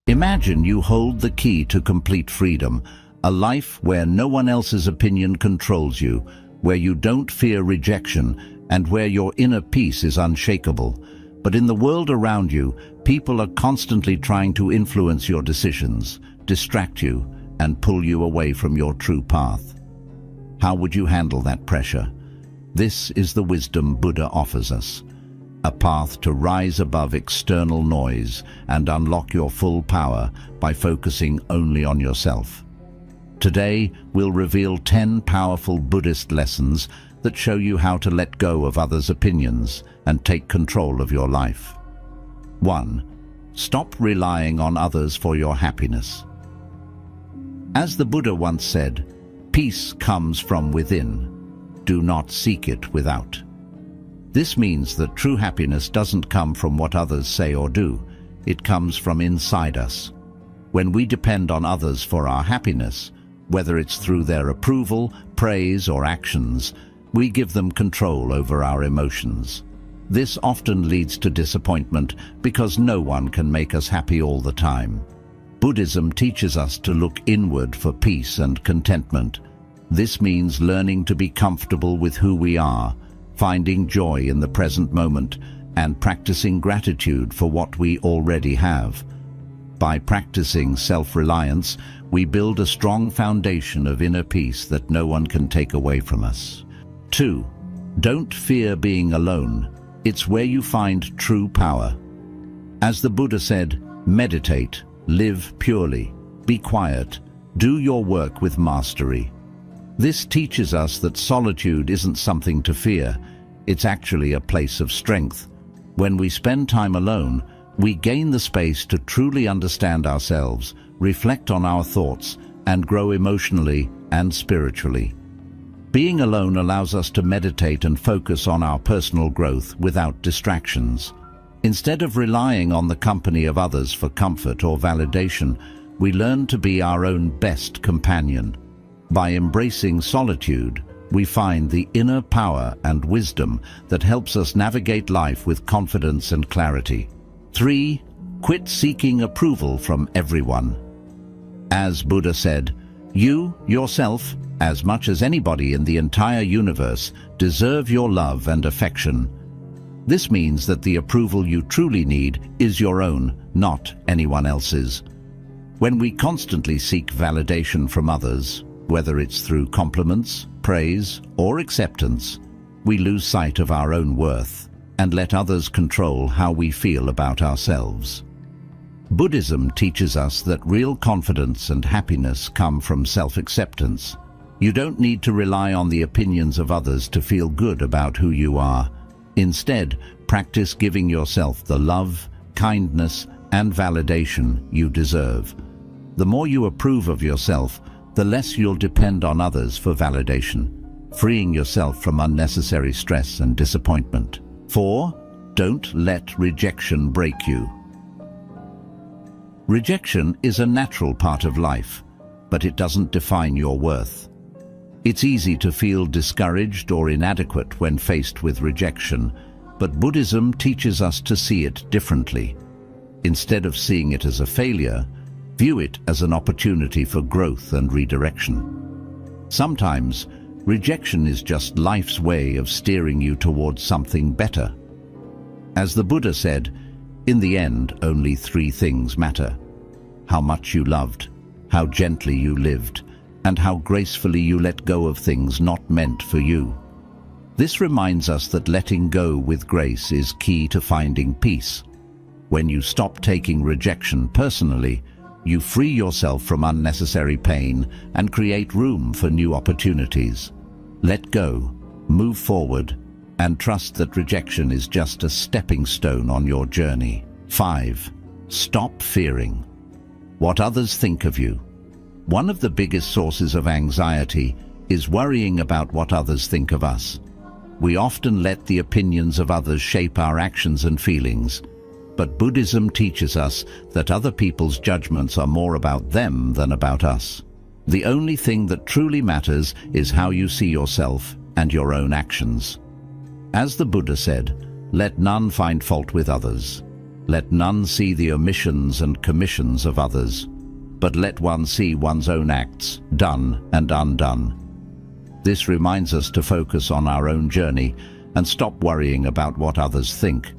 Imagine you hold the key to complete freedom, a life where no one else's opinion controls you, where you don't fear rejection, and where your inner peace is unshakable. But in the world around you, people are constantly trying to influence your decisions, distract you, and pull you away from your true path. How would you handle that pressure? This is the wisdom Buddha offers us. A path to rise above external noise and unlock your full power by focusing only on yourself. Today, we'll reveal 10 powerful Buddhist lessons that show you how to let go of others' opinions and take control of your life. 1. Stop relying on others for your happiness. As the Buddha once said, "Peace comes from within. Do not seek it without." This means that true happiness doesn't come from what others say or do. It comes from inside us. When we depend on others for our happiness, whether it's through their approval, praise, or actions, we give them control over our emotions. This often leads to disappointment because no one can make us happy all the time. Buddhism teaches us to look inward for peace and contentment. This means learning to be comfortable with who we are, finding joy in the present moment, and practicing gratitude for what we already have. By practicing self-reliance, we build a strong foundation of inner peace that no one can take away from us. 2. Don't fear being alone. It's where you find true power. As the Buddha said, meditate, live purely, be quiet, do your work with mastery. This teaches us that solitude isn't something to fear. It's actually a place of strength. When we spend time alone, we gain the space to truly understand ourselves, reflect on our thoughts, and grow emotionally and spiritually. Being alone allows us to meditate and focus on our personal growth without distractions. Instead of relying on the company of others for comfort or validation, we learn to be our own best companion. By embracing solitude, we find the inner power and wisdom that helps us navigate life with confidence and clarity. 3. Quit seeking approval from everyone. As Buddha said, you, yourself, as much as anybody in the entire universe, deserve your love and affection. This means that the approval you truly need is your own, not anyone else's. When we constantly seek validation from others, whether it's through compliments, praise, or acceptance, we lose sight of our own worth and let others control how we feel about ourselves. Buddhism teaches us that real confidence and happiness come from self-acceptance. You don't need to rely on the opinions of others to feel good about who you are. Instead, practice giving yourself the love, kindness, and validation you deserve. The more you approve of yourself, the less you'll depend on others for validation, freeing yourself from unnecessary stress and disappointment. 4. Don't let rejection break you. Rejection is a natural part of life, but it doesn't define your worth. It's easy to feel discouraged or inadequate when faced with rejection, but Buddhism teaches us to see it differently. Instead of seeing it as a failure, view it as an opportunity for growth and redirection. Sometimes, rejection is just life's way of steering you towards something better. As the Buddha said, in the end, only 3 things matter: how much you loved, how gently you lived, and how gracefully you let go of things not meant for you. This reminds us that letting go with grace is key to finding peace. When you stop taking rejection personally, you free yourself from unnecessary pain and create room for new opportunities. Let go, move forward, and trust that rejection is just a stepping stone on your journey. 5. Stop fearing what others think of you. One of the biggest sources of anxiety is worrying about what others think of us. We often let the opinions of others shape our actions and feelings, but Buddhism teaches us that other people's judgments are more about them than about us. The only thing that truly matters is how you see yourself and your own actions. As the Buddha said, let none find fault with others. Let none see the omissions and commissions of others, but let one see one's own acts, done and undone. This reminds us to focus on our own journey and stop worrying about what others think.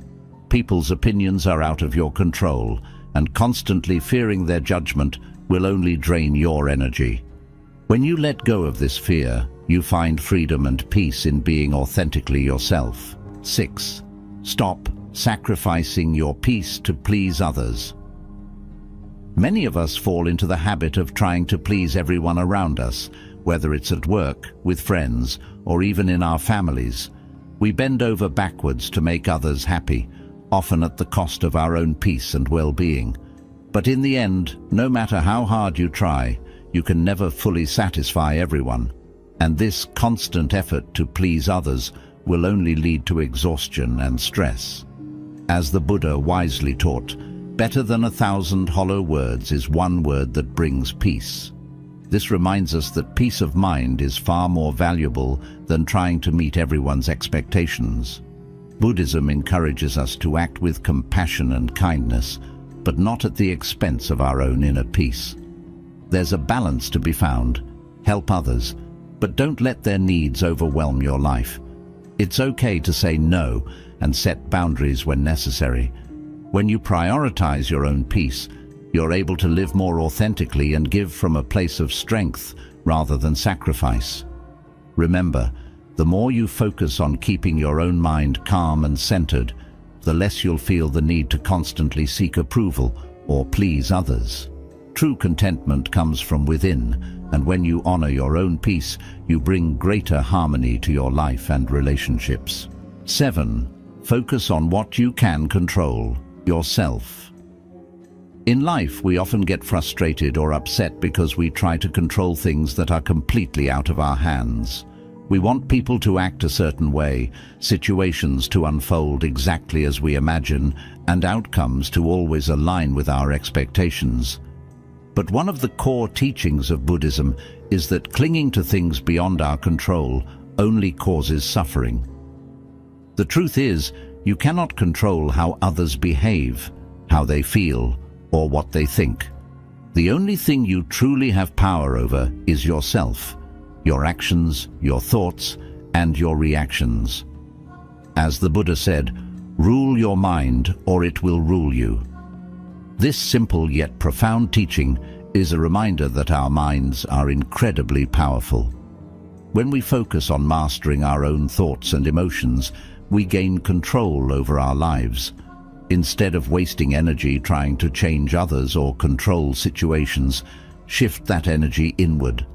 People's opinions are out of your control, and constantly fearing their judgment will only drain your energy. When you let go of this fear, you find freedom and peace in being authentically yourself. 6. Stop sacrificing your peace to please others. Many of us fall into the habit of trying to please everyone around us, whether it's at work, with friends, or even in our families. We bend over backwards to make others happy, often at the cost of our own peace and well-being. But in the end, no matter how hard you try, you can never fully satisfy everyone. And this constant effort to please others will only lead to exhaustion and stress. As the Buddha wisely taught, better than 1,000 hollow words is one word that brings peace. This reminds us that peace of mind is far more valuable than trying to meet everyone's expectations. Buddhism encourages us to act with compassion and kindness, but not at the expense of our own inner peace. There's a balance to be found. Help others, but don't let their needs overwhelm your life. It's okay to say no and set boundaries when necessary. When you prioritize your own peace, you're able to live more authentically and give from a place of strength rather than sacrifice. Remember, the more you focus on keeping your own mind calm and centered, the less you'll feel the need to constantly seek approval or please others. True contentment comes from within, and when you honor your own peace, you bring greater harmony to your life and relationships. 7. Focus on what you can control, yourself. In life, we often get frustrated or upset because we try to control things that are completely out of our hands. We want people to act a certain way, situations to unfold exactly as we imagine, and outcomes to always align with our expectations. But one of the core teachings of Buddhism is that clinging to things beyond our control only causes suffering. The truth is, you cannot control how others behave, how they feel, or what they think. The only thing you truly have power over is yourself, your actions, your thoughts, and your reactions. As the Buddha said, "Rule your mind, or it will rule you." This simple yet profound teaching is a reminder that our minds are incredibly powerful. When we focus on mastering our own thoughts and emotions, we gain control over our lives. Instead of wasting energy trying to change others or control situations, shift that energy inward.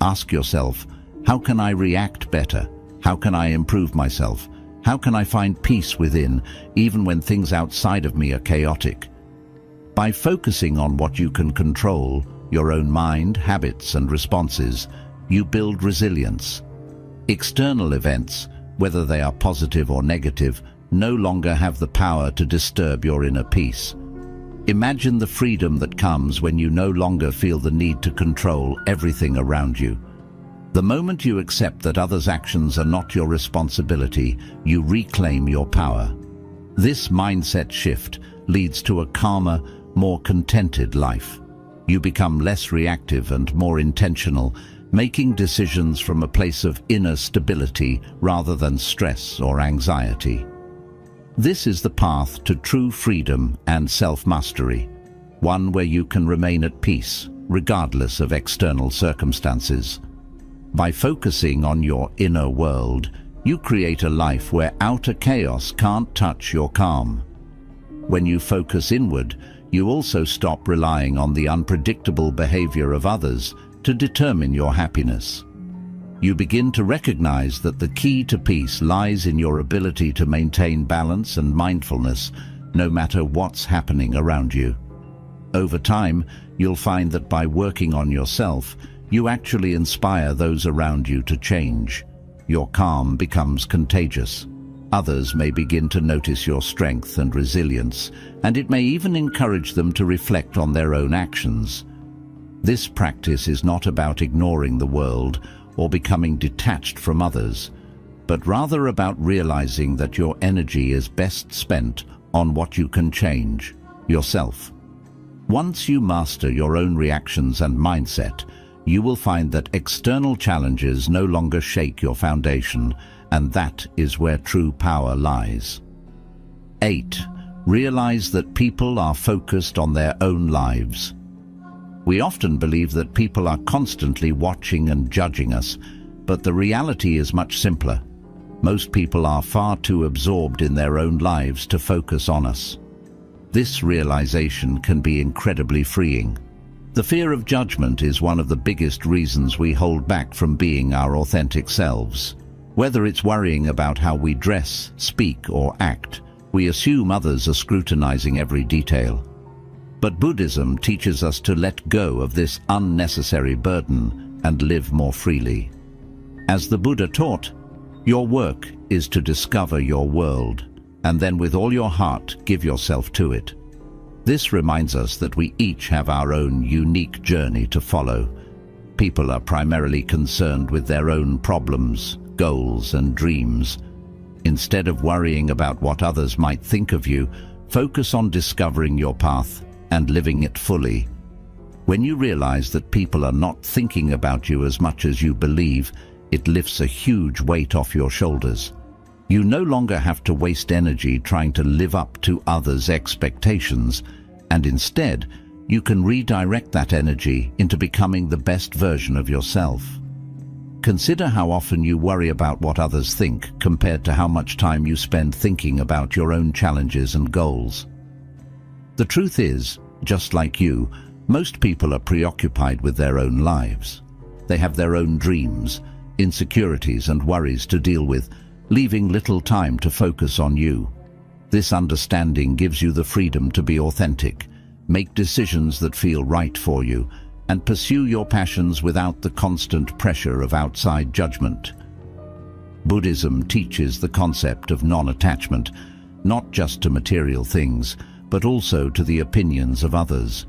Ask yourself, how can I react better? How can I improve myself? How can I find peace within, even when things outside of me are chaotic? By focusing on what you can control, your own mind, habits, and responses, you build resilience. External events, whether they are positive or negative, no longer have the power to disturb your inner peace. Imagine the freedom that comes when you no longer feel the need to control everything around you. The moment you accept that others' actions are not your responsibility, you reclaim your power. This mindset shift leads to a calmer, more contented life. You become less reactive and more intentional, making decisions from a place of inner stability rather than stress or anxiety. This is the path to true freedom and self-mastery, one where you can remain at peace, regardless of external circumstances. By focusing on your inner world, you create a life where outer chaos can't touch your calm. When you focus inward, you also stop relying on the unpredictable behavior of others to determine your happiness. You begin to recognize that the key to peace lies in your ability to maintain balance and mindfulness, no matter what's happening around you. Over time, you'll find that by working on yourself, you actually inspire those around you to change. Your calm becomes contagious. Others may begin to notice your strength and resilience, and it may even encourage them to reflect on their own actions. This practice is not about ignoring the world or becoming detached from others, but rather about realizing that your energy is best spent on what you can change: yourself. Once you master your own reactions and mindset, you will find that external challenges no longer shake your foundation, and that is where true power lies. 8. Realize that people are focused on their own lives. We often believe that people are constantly watching and judging us, but the reality is much simpler. Most people are far too absorbed in their own lives to focus on us. This realization can be incredibly freeing. The fear of judgment is one of the biggest reasons we hold back from being our authentic selves. Whether it's worrying about how we dress, speak, or act, we assume others are scrutinizing every detail. But Buddhism teaches us to let go of this unnecessary burden and live more freely. As the Buddha taught, your work is to discover your world, and then with all your heart give yourself to it. This reminds us that we each have our own unique journey to follow. People are primarily concerned with their own problems, goals, and dreams. Instead of worrying about what others might think of you, focus on discovering your path and living it fully. When you realize that people are not thinking about you as much as you believe, it lifts a huge weight off your shoulders. You no longer have to waste energy trying to live up to others' expectations, and instead, you can redirect that energy into becoming the best version of yourself. Consider how often you worry about what others think compared to how much time you spend thinking about your own challenges and goals. The truth is, just like you, most people are preoccupied with their own lives. They have their own dreams, insecurities, and worries to deal with, leaving little time to focus on you. This understanding gives you the freedom to be authentic, make decisions that feel right for you, and pursue your passions without the constant pressure of outside judgment. Buddhism teaches the concept of non-attachment, not just to material things, but also to the opinions of others.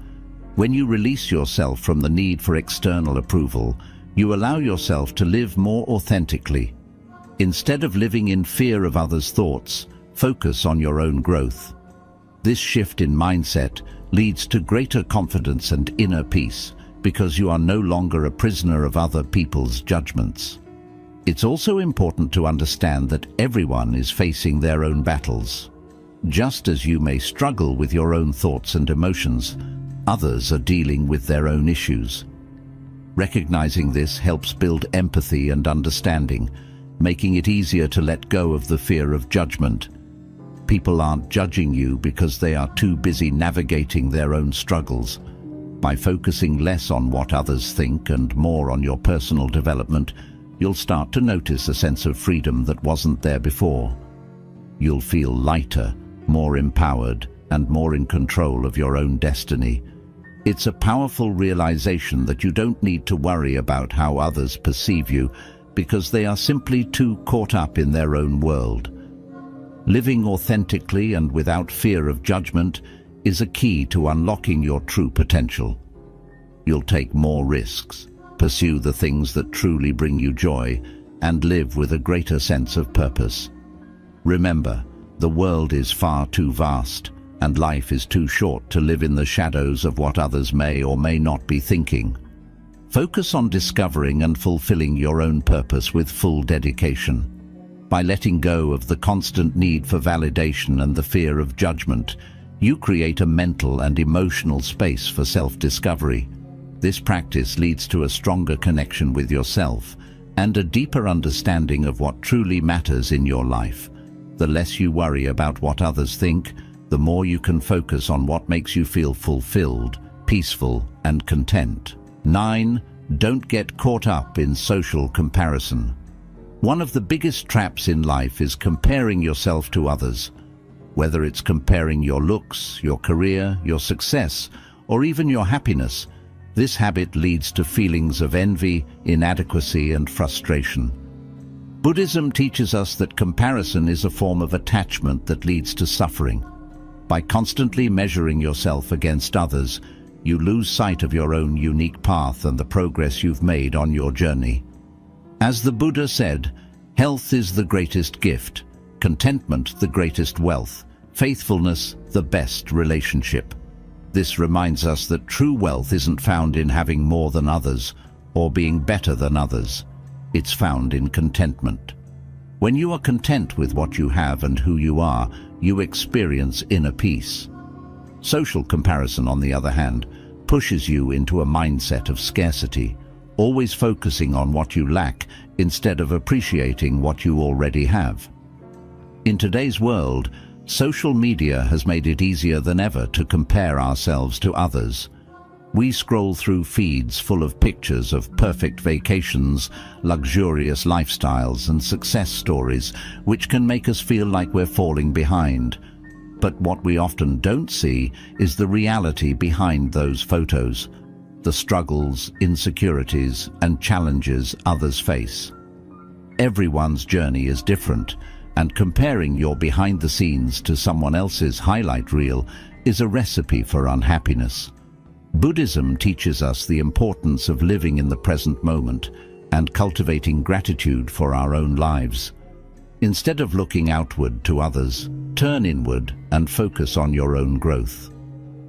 When you release yourself from the need for external approval, you allow yourself to live more authentically. Instead of living in fear of others' thoughts, focus on your own growth. This shift in mindset leads to greater confidence and inner peace, because you are no longer a prisoner of other people's judgments. It's also important to understand that everyone is facing their own battles. Just as you may struggle with your own thoughts and emotions, others are dealing with their own issues. Recognizing this helps build empathy and understanding, making it easier to let go of the fear of judgment. People aren't judging you because they are too busy navigating their own struggles. By focusing less on what others think and more on your personal development, you'll start to notice a sense of freedom that wasn't there before. You'll feel lighter, more empowered, and more in control of your own destiny. It's a powerful realization that you don't need to worry about how others perceive you, because they are simply too caught up in their own world. Living authentically and without fear of judgment is a key to unlocking your true potential. You'll take more risks, pursue the things that truly bring you joy, and live with a greater sense of purpose. Remember, the world is far too vast, and life is too short to live in the shadows of what others may or may not be thinking. Focus on discovering and fulfilling your own purpose with full dedication. By letting go of the constant need for validation and the fear of judgment, you create a mental and emotional space for self-discovery. This practice leads to a stronger connection with yourself and a deeper understanding of what truly matters in your life. The less you worry about what others think, the more you can focus on what makes you feel fulfilled, peaceful, and content. 9. Don't get caught up in social comparison. One of the biggest traps in life is comparing yourself to others. Whether it's comparing your looks, your career, your success, or even your happiness, this habit leads to feelings of envy, inadequacy, and frustration. Buddhism teaches us that comparison is a form of attachment that leads to suffering. By constantly measuring yourself against others, you lose sight of your own unique path and the progress you've made on your journey. As the Buddha said, health is the greatest gift, contentment the greatest wealth, Faithfulness, the best relationship. This reminds us that true wealth isn't found in having more than others or being better than others. It's found in contentment. When you are content with what you have and who you are, you experience inner peace. Social comparison, on the other hand, pushes you into a mindset of scarcity, always focusing on what you lack instead of appreciating what you already have. In today's world, social media has made it easier than ever to compare ourselves to others. We scroll through feeds full of pictures of perfect vacations, luxurious lifestyles, and success stories, which can make us feel like we're falling behind. But what we often don't see is the reality behind those photos, the struggles, insecurities, and challenges others face. Everyone's journey is different, and comparing your behind the scenes to someone else's highlight reel is a recipe for unhappiness. Buddhism teaches us the importance of living in the present moment and cultivating gratitude for our own lives. Instead of looking outward to others, turn inward and focus on your own growth.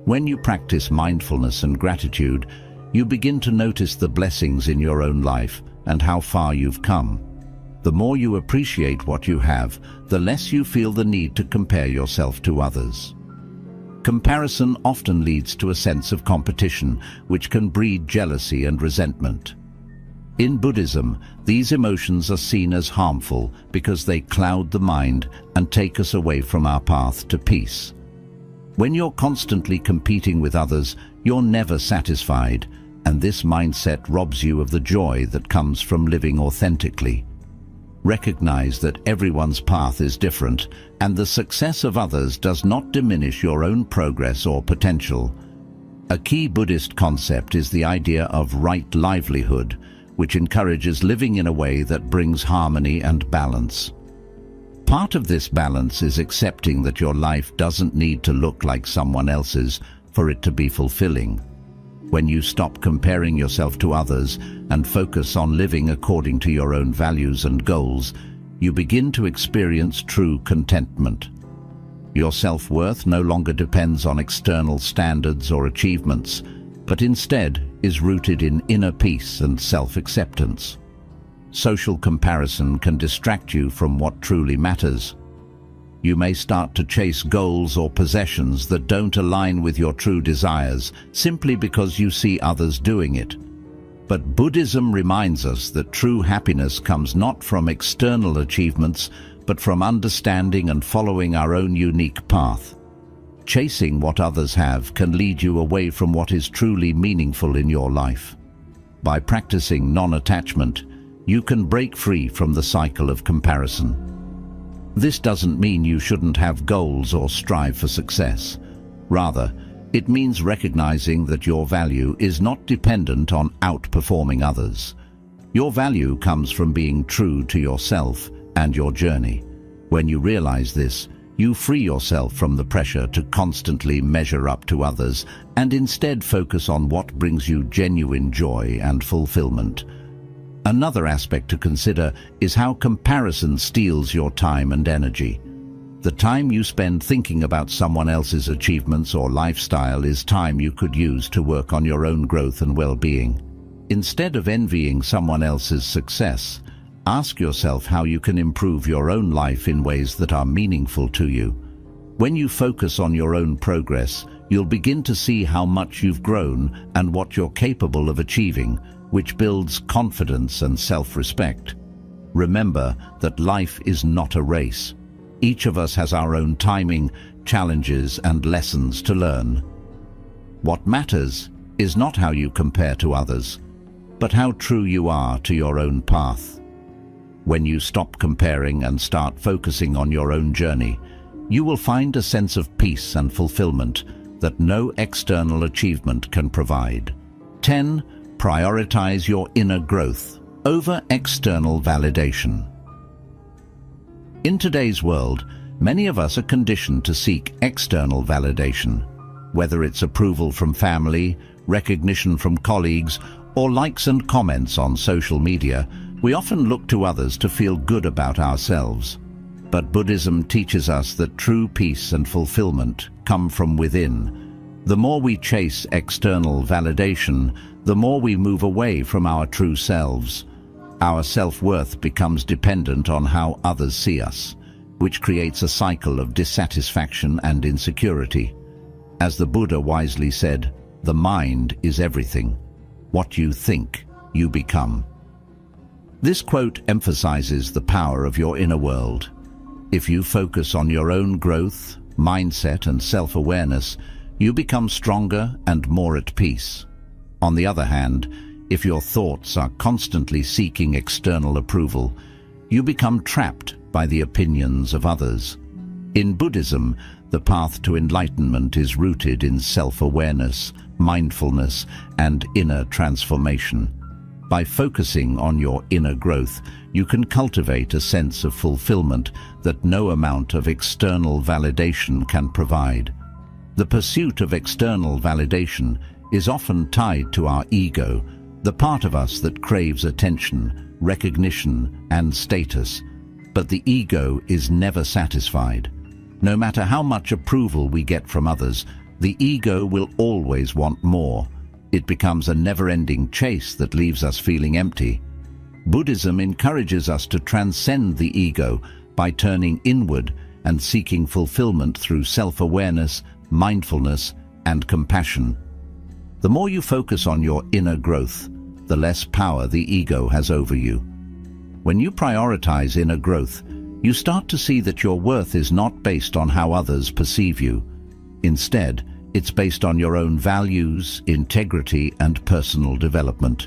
When you practice mindfulness and gratitude, you begin to notice the blessings in your own life and how far you've come. The more you appreciate what you have, the less you feel the need to compare yourself to others. Comparison often leads to a sense of competition, which can breed jealousy and resentment. In Buddhism, these emotions are seen as harmful because they cloud the mind and take us away from our path to peace. When you're constantly competing with others, you're never satisfied, and this mindset robs you of the joy that comes from living authentically. Recognize that everyone's path is different, and the success of others does not diminish your own progress or potential. A key Buddhist concept is the idea of right livelihood, which encourages living in a way that brings harmony and balance. Part of this balance is accepting that your life doesn't need to look like someone else's for it to be fulfilling. When you stop comparing yourself to others and focus on living according to your own values and goals, you begin to experience true contentment. Your self-worth no longer depends on external standards or achievements, but instead is rooted in inner peace and self-acceptance. Social comparison can distract you from what truly matters. You may start to chase goals or possessions that don't align with your true desires simply because you see others doing it. But Buddhism reminds us that true happiness comes not from external achievements, but from understanding and following our own unique path. Chasing what others have can lead you away from what is truly meaningful in your life. By practicing non-attachment, you can break free from the cycle of comparison. This doesn't mean you shouldn't have goals or strive for success. Rather, it means recognizing that your value is not dependent on outperforming others. Your value comes from being true to yourself and your journey. When you realize this, you free yourself from the pressure to constantly measure up to others and instead focus on what brings you genuine joy and fulfillment. Another aspect to consider is how comparison steals your time and energy. The time you spend thinking about someone else's achievements or lifestyle is time you could use to work on your own growth and well-being. Instead of envying someone else's success, ask yourself how you can improve your own life in ways that are meaningful to you. When you focus on your own progress, you'll begin to see how much you've grown and what you're capable of achieving, which builds confidence and self-respect. Remember that life is not a race. Each of us has our own timing, challenges, and lessons to learn. What matters is not how you compare to others, but how true you are to your own path. When you stop comparing and start focusing on your own journey, you will find a sense of peace and fulfillment that no external achievement can provide. 10. Prioritize your inner growth over external validation. In today's world, many of us are conditioned to seek external validation. Whether it's approval from family, recognition from colleagues, or likes and comments on social media, we often look to others to feel good about ourselves. But Buddhism teaches us that true peace and fulfillment come from within. The more we chase external validation, the more we move away from our true selves. Our self-worth becomes dependent on how others see us, which creates a cycle of dissatisfaction and insecurity. As the Buddha wisely said, the mind is everything. What you think, you become. This quote emphasizes the power of your inner world. If you focus on your own growth, mindset, and self-awareness, you become stronger and more at peace. On the other hand, if your thoughts are constantly seeking external approval, you become trapped by the opinions of others. In Buddhism, the path to enlightenment is rooted in self-awareness, mindfulness, and inner transformation. By focusing on your inner growth, you can cultivate a sense of fulfillment that no amount of external validation can provide. The pursuit of external validation is often tied to our ego, the part of us that craves attention, recognition, and status. But the ego is never satisfied. No matter how much approval we get from others, the ego will always want more. It becomes a never-ending chase that leaves us feeling empty. Buddhism encourages us to transcend the ego by turning inward and seeking fulfillment through self-awareness, mindfulness, and compassion. The more you focus on your inner growth, the less power the ego has over you. When you prioritize inner growth, you start to see that your worth is not based on how others perceive you. Instead, it's based on your own values, integrity, and personal development.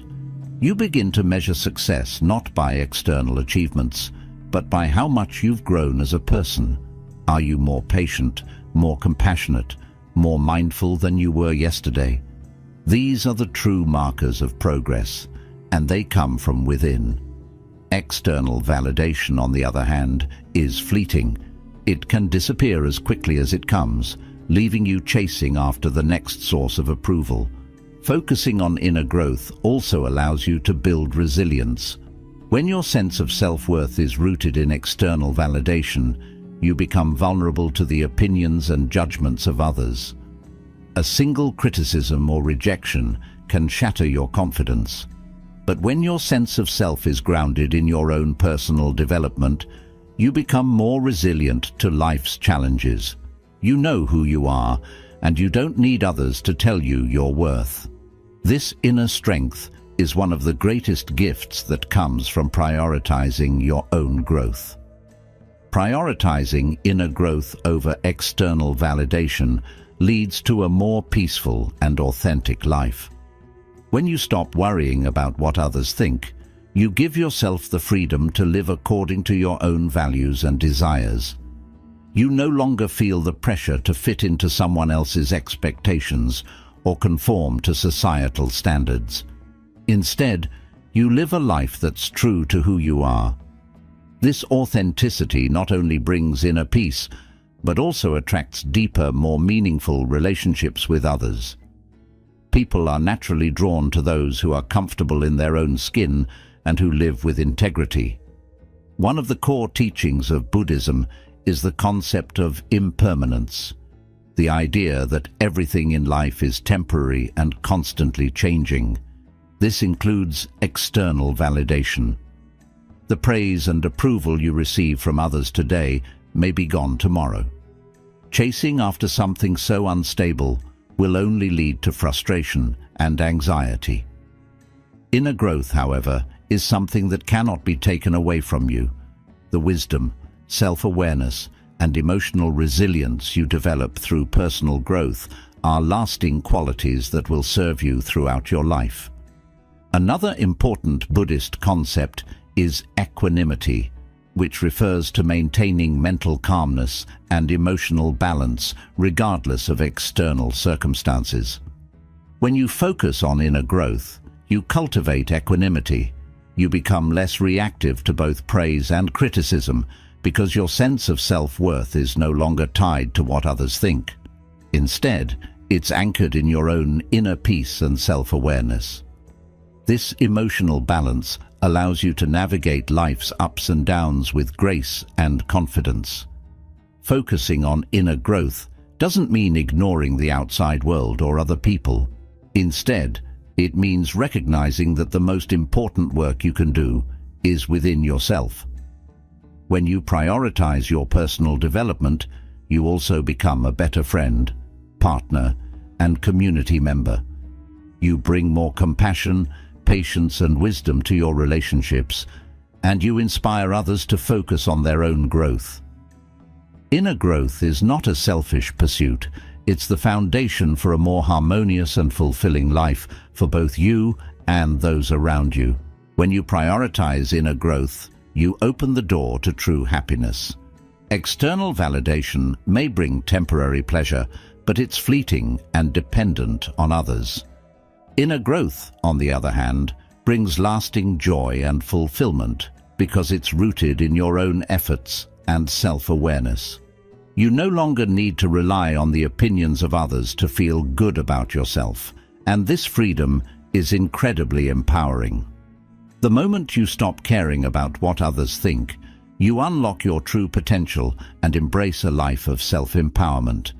You begin to measure success not by external achievements, but by how much you've grown as a person. Are you more patient, more compassionate, more mindful than you were yesterday? These are the true markers of progress, and they come from within. External validation, on the other hand, is fleeting. It can disappear as quickly as it comes, leaving you chasing after the next source of approval. Focusing on inner growth also allows you to build resilience. When your sense of self-worth is rooted in external validation, you become vulnerable to the opinions and judgments of others. A single criticism or rejection can shatter your confidence. But when your sense of self is grounded in your own personal development, you become more resilient to life's challenges. You know who you are, and you don't need others to tell you your worth. This inner strength is one of the greatest gifts that comes from prioritizing your own growth. Prioritizing inner growth over external validation leads to a more peaceful and authentic life. When you stop worrying about what others think, you give yourself the freedom to live according to your own values and desires. You no longer feel the pressure to fit into someone else's expectations or conform to societal standards. Instead, you live a life that's true to who you are. This authenticity not only brings inner peace, but also attracts deeper, more meaningful relationships with others. People are naturally drawn to those who are comfortable in their own skin and who live with integrity. One of the core teachings of Buddhism is the concept of impermanence, the idea that everything in life is temporary and constantly changing. This includes external validation. The praise and approval you receive from others today may be gone tomorrow. Chasing after something so unstable will only lead to frustration and anxiety. Inner growth, however, is something that cannot be taken away from you. The wisdom, self-awareness, and emotional resilience you develop through personal growth are lasting qualities that will serve you throughout your life. Another important Buddhist concept is equanimity, which refers to maintaining mental calmness and emotional balance regardless of external circumstances. When you focus on inner growth, you cultivate equanimity. You become less reactive to both praise and criticism because your sense of self-worth is no longer tied to what others think. Instead, it's anchored in your own inner peace and self-awareness. This emotional balance allows you to navigate life's ups and downs with grace and confidence. Focusing on inner growth doesn't mean ignoring the outside world or other people. Instead, it means recognizing that the most important work you can do is within yourself. When you prioritize your personal development, you also become a better friend, partner, and community member. You bring more compassion, patience, and wisdom to your relationships, and you inspire others to focus on their own growth. Inner growth is not a selfish pursuit. It's the foundation for a more harmonious and fulfilling life for both you and those around you. When you prioritize inner growth, you open the door to true happiness. External validation may bring temporary pleasure, but it's fleeting and dependent on others. Inner growth, on the other hand, brings lasting joy and fulfillment because it's rooted in your own efforts and self-awareness. You no longer need to rely on the opinions of others to feel good about yourself, and this freedom is incredibly empowering. The moment you stop caring about what others think, you unlock your true potential and embrace a life of self-empowerment.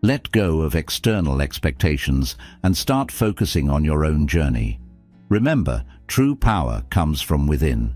Let go of external expectations and start focusing on your own journey. Remember, true power comes from within.